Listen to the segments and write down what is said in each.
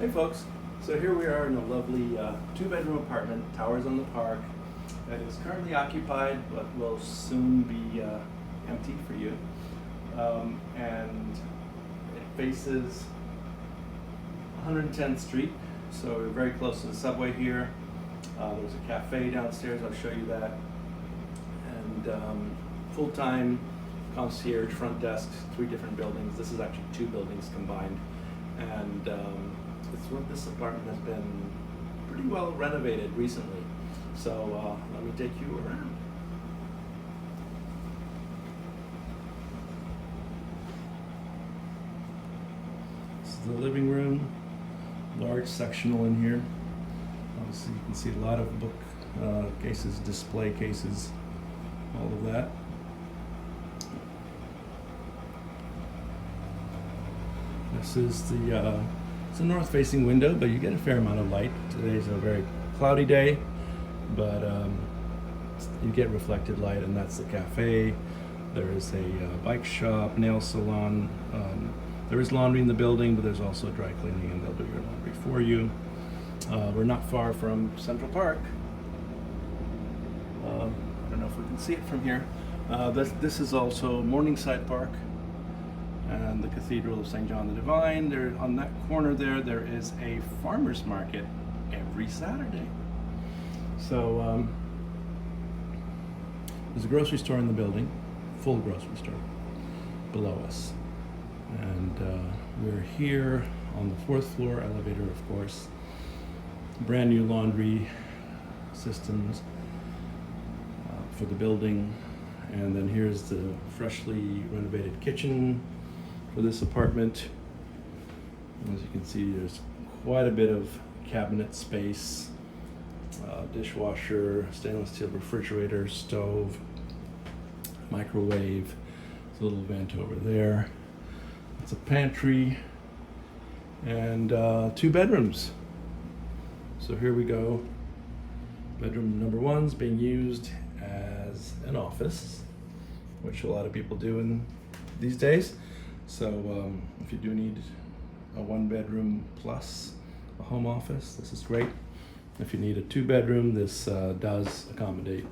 Hey folks, so here we are in a lovely two-bedroom apartment, towers on the park, that is currently occupied but will soon be empty for you. And it faces 110th Street, so we're very close to the subway here. There's a cafe downstairs, I'll show you that. And full-time concierge, front desk, 3 different buildings. This is actually 2 buildings combined. And this apartment has been pretty well renovated recently. So let me take you around. This is the living room, large sectional in here. Obviously you can see a lot of book cases, display cases, all of that. This is it's a north-facing window, but you get a fair amount of light. Today's a very cloudy day, but you get reflected light, and that's the cafe. There is a bike shop, nail salon. There is laundry in the building, but there's also dry cleaning, and they'll do your laundry for you. We're not far from Central Park. I don't know if we can see it from here. This is also Morningside Park and the Cathedral of St. John the Divine. There, on that corner there is a farmer's market every Saturday. So there's a grocery store in the building, full grocery store below us. And we're here on the 4th floor, elevator of course. Brand new laundry systems for the building. And then here's the freshly renovated kitchen for this apartment. As you can see, there's quite a bit of cabinet space, dishwasher, stainless steel refrigerator, stove, microwave. There's a little vent over there. It's a pantry and 2 bedrooms. So here we go. Bedroom number 1's being used as an office, which a lot of people do these days. So if you do need a 1-bedroom plus a home office, this is great. If you need a 2-bedroom, this does accommodate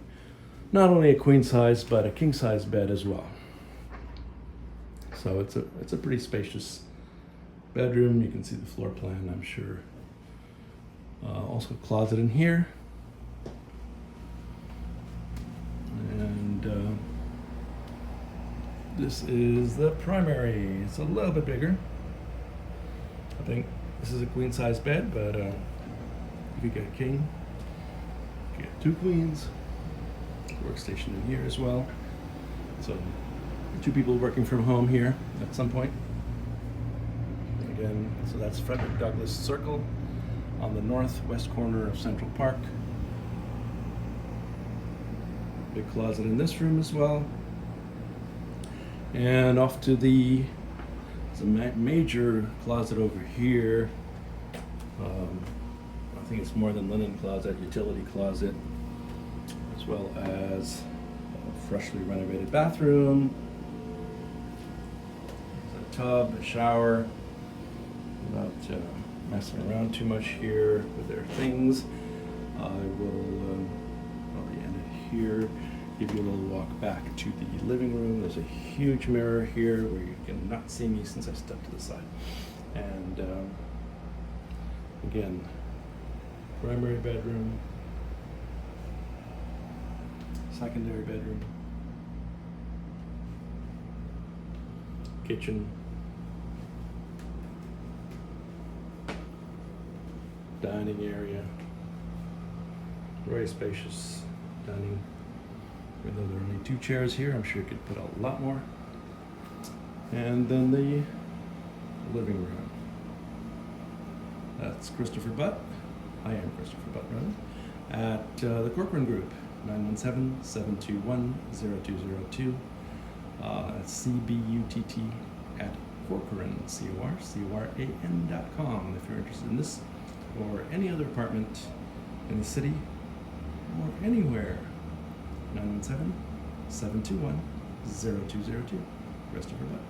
not only a queen size but a king size bed as well. So it's a pretty spacious bedroom. You can see the floor plan, I'm sure. Also a closet in here. And this is the primary. It's a little bit bigger. I think this is a queen size bed, but you could get a king, you get 2 queens, workstation in here as well. So 2 people working from home here at some point. Again, so that's Frederick Douglass Circle on the northwest corner of Central Park. Big closet in this room as well. And off to there's a major closet over here. I think it's more than linen closet, utility closet, as well as a freshly renovated bathroom. There's a tub, a shower. Not messing around too much here with their things. I will probably end it here. Give you a little walk back to the living room. There's a huge mirror here where you cannot see me since I stepped to the side. And again, primary bedroom, secondary bedroom, kitchen, dining area, very spacious dining. Even though there are only 2 chairs here, I'm sure you could put a lot more. And then the living room. That's Christopher Butt. I am Christopher Butt, rather. At the Corcoran Group, 917-721-0202. That's CBUTT at Corcoran, CORCORAN.com if you're interested in this or any other apartment in the city or anywhere. 917-721-0202. Christopher Butt.